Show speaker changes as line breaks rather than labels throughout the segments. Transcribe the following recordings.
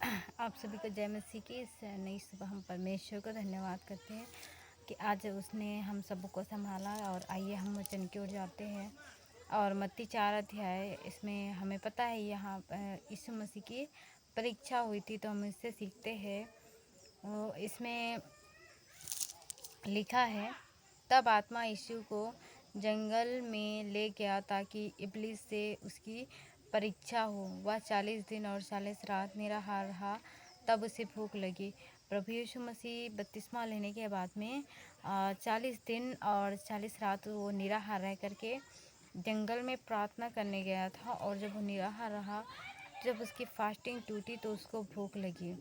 आप सभी को जय मसीह की इस नई सुबह हम परमेश्वर को धन्यवाद करते हैं कि आज उसने हम सबको संभाला। और आइए हम वचन की ओर जाते हैं। और मत्ती 4 अध्याय, इसमें हमें पता है यहाँ यीशु मसीह की परीक्षा हुई थी, तो हम इससे सीखते हैं। इसमें लिखा है, तब आत्मा यीशु को जंगल में ले गया ताकि इब्लीस से उसकी परीक्षा हो। वह 40 दिन और 40 रात निराहार रहा। तब उसे भूख लगी। प्रभु यीशु मसीह बपतिस्मा लेने के बाद में 40 दिन और 40 रात वो निराहार रह करके जंगल में प्रार्थना करने गया था। और जब वो निराहार रहा, जब उसकी फास्टिंग टूटी तो उसको भूख लगी।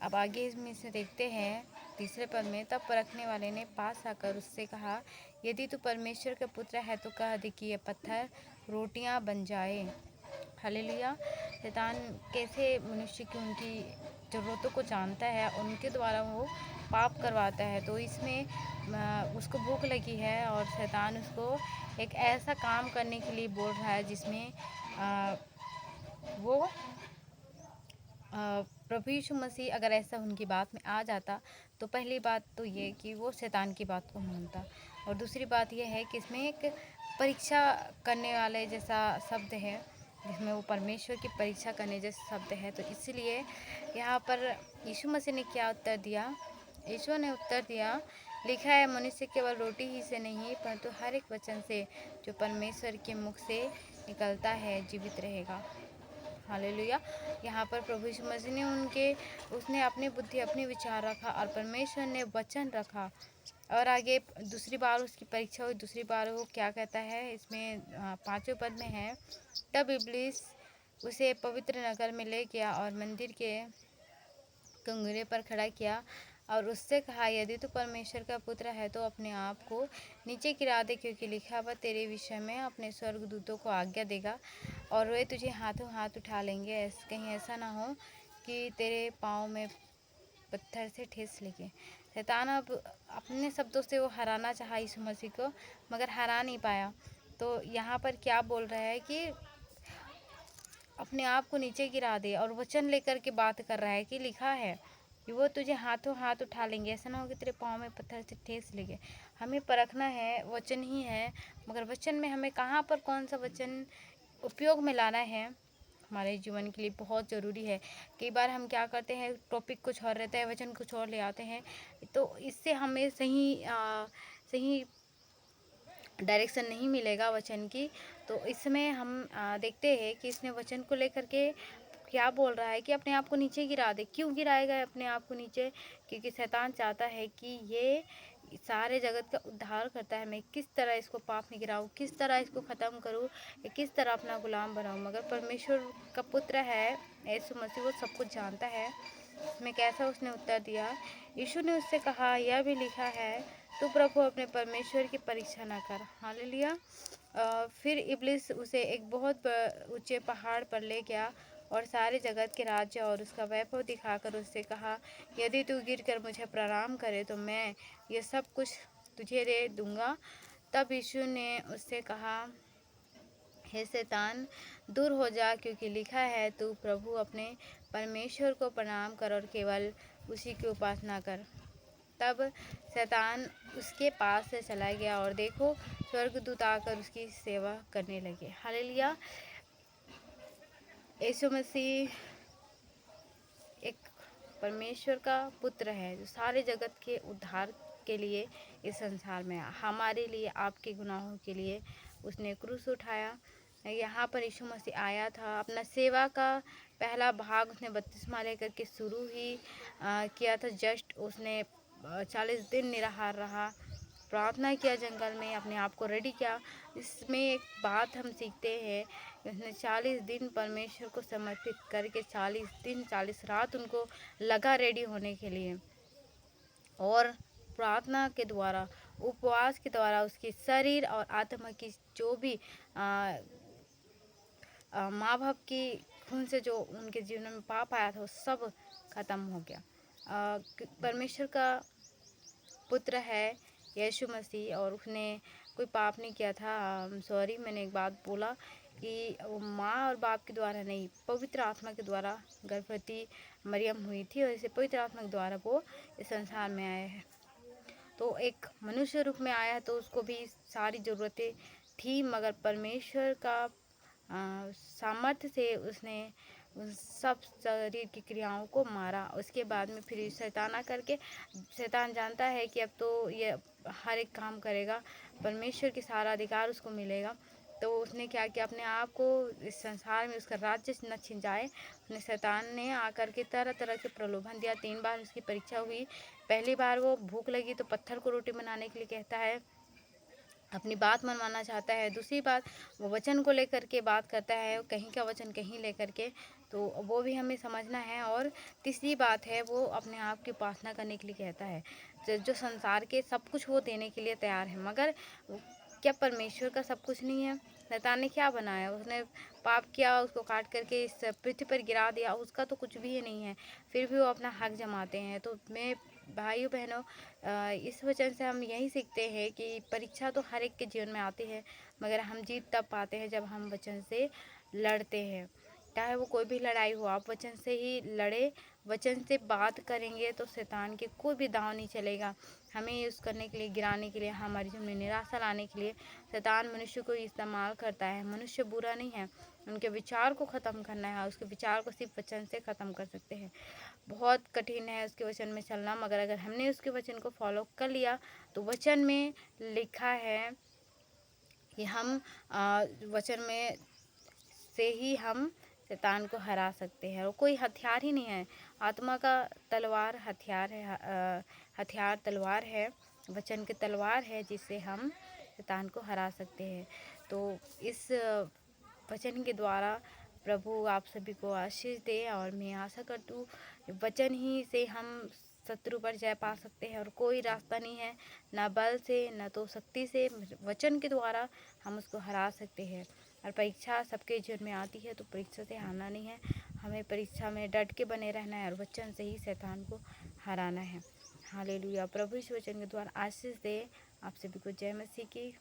अब आगे इसमें से देखते हैं तीसरे पद में, तब परखने वाले ने पास आकर उससे कहा, यदि तू परमेश्वर का पुत्र है तो कह दे कि ये पत्थर रोटियां बन जाए। हालेलुया। शैतान कैसे मनुष्य की उनकी ज़रूरतों को जानता है, उनके द्वारा वो पाप करवाता है। तो इसमें उसको भूख लगी है और शैतान उसको एक ऐसा काम करने के लिए बोल रहा है जिसमें वो प्रभु यीशु मसीह अगर ऐसा उनकी बात में आ जाता तो पहली बात तो ये कि वो शैतान की बात को मानता। और दूसरी बात यह है कि इसमें एक परीक्षा करने वाले जैसा शब्द है, जिसमें वो परमेश्वर की परीक्षा करने जैसा शब्द है। तो इसलिए यहाँ पर यीशु मसीह ने क्या उत्तर दिया? यीशु ने उत्तर दिया, लिखा है, मनुष्य केवल रोटी ही से नहीं परंतु हर एक वचन से जो परमेश्वर के मुख से निकलता है जीवित रहेगा। हालेलुया। यहाँ पर प्रभु यीशु मसीह ने उसने अपनी बुद्धि, अपनी विचार रखा और परमेश्वर ने वचन रखा। और आगे दूसरी बार उसकी परीक्षा हुई। दूसरी बार वो क्या कहता है, इसमें 5वें पद में है, तब इब्लीस उसे पवित्र नगर में ले गया और मंदिर के कंगरे पर खड़ा किया और उससे कहा, यदि तू परमेश्वर का पुत्र है तो अपने आप को नीचे गिरा दे, क्योंकि लिखा हुआ तेरे विषय में अपने स्वर्गदूतों को आज्ञा देगा और वे तुझे हाथों हाथ उठा लेंगे, कहीं ऐसा ना हो कि तेरे पाँव में पत्थर से ठेस लगे। शैतान अब अपने शब्दों से वो हराना चाहा यीशु मसीह को, मगर हरा नहीं पाया। तो यहाँ पर क्या बोल रहा है कि अपने आप को नीचे गिरा दे और वचन लेकर के बात कर रहा है कि लिखा है कि वो तुझे हाथों हाथ उठा लेंगे, ऐसा ना हो कि तेरे पाँव में पत्थर से ठेस लगे। हमें परखना है, वचन ही है, मगर वचन में हमें कहाँ पर कौन सा वचन उपयोग में लाना है हमारे जीवन के लिए बहुत ज़रूरी है। कई बार हम क्या करते हैं, टॉपिक कुछ और रहता है, वचन कुछ और ले आते हैं, तो इससे हमें सही डायरेक्शन नहीं मिलेगा वचन की। तो इसमें हम देखते हैं कि इसने वचन को लेकर के क्या बोल रहा है कि अपने आप को नीचे गिरा दे। क्यों गिराएगा अपने आप को नीचे? क्योंकि शैतान चाहता है कि ये सारे जगत का उद्धार करता है, मैं किस तरह इसको पाप में गिराऊँ, किस तरह इसको ख़त्म करूँ, या किस तरह अपना गुलाम बनाऊँ। मगर परमेश्वर का पुत्र है यीशु मसीह, वो सब कुछ जानता है। इसमें कैसा उसने उत्तर दिया? यीशु ने उससे कहा, यह भी लिखा है, तू प्रभु अपने परमेश्वर की परीक्षा न कर। हालेलुया। फिर इब्लिस उसे एक बहुत ऊंचे पहाड़ पर ले गया और सारे जगत के राज्य और उसका वैभव दिखाकर उससे कहा, यदि तू गिरकर मुझे प्रणाम करे तो मैं ये सब कुछ तुझे दे दूंगा। तब यीशु ने उससे कहा, हे शैतान, दूर हो जा, क्योंकि लिखा है, तू प्रभु अपने परमेश्वर को प्रणाम कर और केवल उसी की उपासना कर। तब शैतान उसके पास से चला गया और देखो, स्वर्गदूत आकर उसकी सेवा करने लगे। हालेलुया। यीशु मसीह एक परमेश्वर का पुत्र है जो सारे जगत के उद्धार के लिए इस संसार में आया। हमारे लिए, आपके गुनाहों के लिए उसने क्रूस उठाया। यहाँ पर यीशु मसीह आया था, अपना सेवा का पहला भाग उसने बपतिस्मा लेकर के शुरू ही किया था। जस्ट उसने 40 दिन निराहार रहा, प्रार्थना किया जंगल में, अपने आप को रेडी किया। इसमें एक बात हम सीखते हैं, उसने 40 दिन परमेश्वर को समर्पित करके 40 दिन 40 रात उनको लगा रेडी होने के लिए। और प्रार्थना के द्वारा, उपवास के द्वारा उसके शरीर और आत्मा की जो भी माँ बाप की खून से जो उनके जीवन में पाप आया था वो सब खत्म हो गया। परमेश्वर का पुत्र है यीशु मसीह और उसने कोई पाप नहीं किया था। सॉरी, मैंने एक बात बोला कि वो माँ और बाप के द्वारा नहीं, पवित्र आत्मा के द्वारा गर्भवती मरियम हुई थी, और इसे पवित्र आत्मा के द्वारा वो इस संसार में आए हैं। तो एक मनुष्य रूप में आया तो उसको भी सारी ज़रूरतें थी, मगर परमेश्वर का सामर्थ्य से उसने उन सब शरीर की क्रियाओं को मारा। उसके बाद में फिर शैतान आकर के, शैतान जानता है कि अब तो ये हर एक काम करेगा, परमेश्वर की सारा अधिकार उसको मिलेगा, तो उसने क्या किया, अपने आप को इस संसार में उसका राज्य न छिन जाए, उसने शैतान ने आकर के तरह तरह के प्रलोभन दिया। 3 बार उसकी परीक्षा हुई। पहली बार वो भूख लगी तो पत्थर को रोटी बनाने के लिए कहता है, अपनी बात मनवाना चाहता है। दूसरी बात, वो वचन को लेकर के बात करता है, कहीं का वचन कहीं लेकर के, तो वो भी हमें समझना है। और तीसरी बात है, वो अपने आप की उपासना करने के लिए कहता है, जो संसार के सब कुछ वो देने के लिए तैयार है, मगर क्या परमेश्वर का सब कुछ नहीं है? शैतान ने क्या बनाया? उसने पाप किया, उसको काट करके इस पृथ्वी पर गिरा दिया, उसका तो कुछ भी नहीं है, फिर भी वो अपना हक जमाते हैं। तो मैं भाइयों बहनों, इस वचन से हम यही सीखते हैं कि परीक्षा तो हर एक के जीवन में आती है, मगर हम जीत तब पाते हैं जब हम वचन से लड़ते हैं। चाहे वो कोई भी लड़ाई हो, आप वचन से ही लड़े, वचन से बात करेंगे तो शैतान के कोई भी दांव नहीं चलेगा। हमें यूज़ करने के लिए, गिराने के लिए, हमारे जीवन में निराशा लाने के लिए शैतान मनुष्य को इस्तेमाल करता है। मनुष्य बुरा नहीं है, उनके विचार को ख़त्म करना है, उसके विचार को सिर्फ वचन से ख़त्म कर सकते हैं। बहुत कठिन है उसके वचन में चलना, मगर अगर हमने उसके वचन को फॉलो कर लिया तो वचन में लिखा है कि हम वचन में से ही हम शैतान को हरा सकते हैं, और कोई हथियार ही नहीं है। आत्मा का तलवार हथियार है, हथियार तलवार है, वचन की तलवार है, जिससे हम शैतान को हरा सकते हैं। तो इस वचन के द्वारा प्रभु आप सभी को आशीष दे, और मैं आशा करती हूँ वचन ही से हम शत्रु पर जय पा सकते हैं, और कोई रास्ता नहीं है, ना बल से, ना तो शक्ति से, वचन के द्वारा हम उसको हरा सकते हैं। और परीक्षा सबके जीवन में आती है, तो परीक्षा से हारना नहीं है, हमें परीक्षा में डट के बने रहना है, और वचन से ही शैतान को हराना है। हालेलुया। प्रभु इस वचन के द्वारा आशीष दे। आप सभी को जय मसीह की।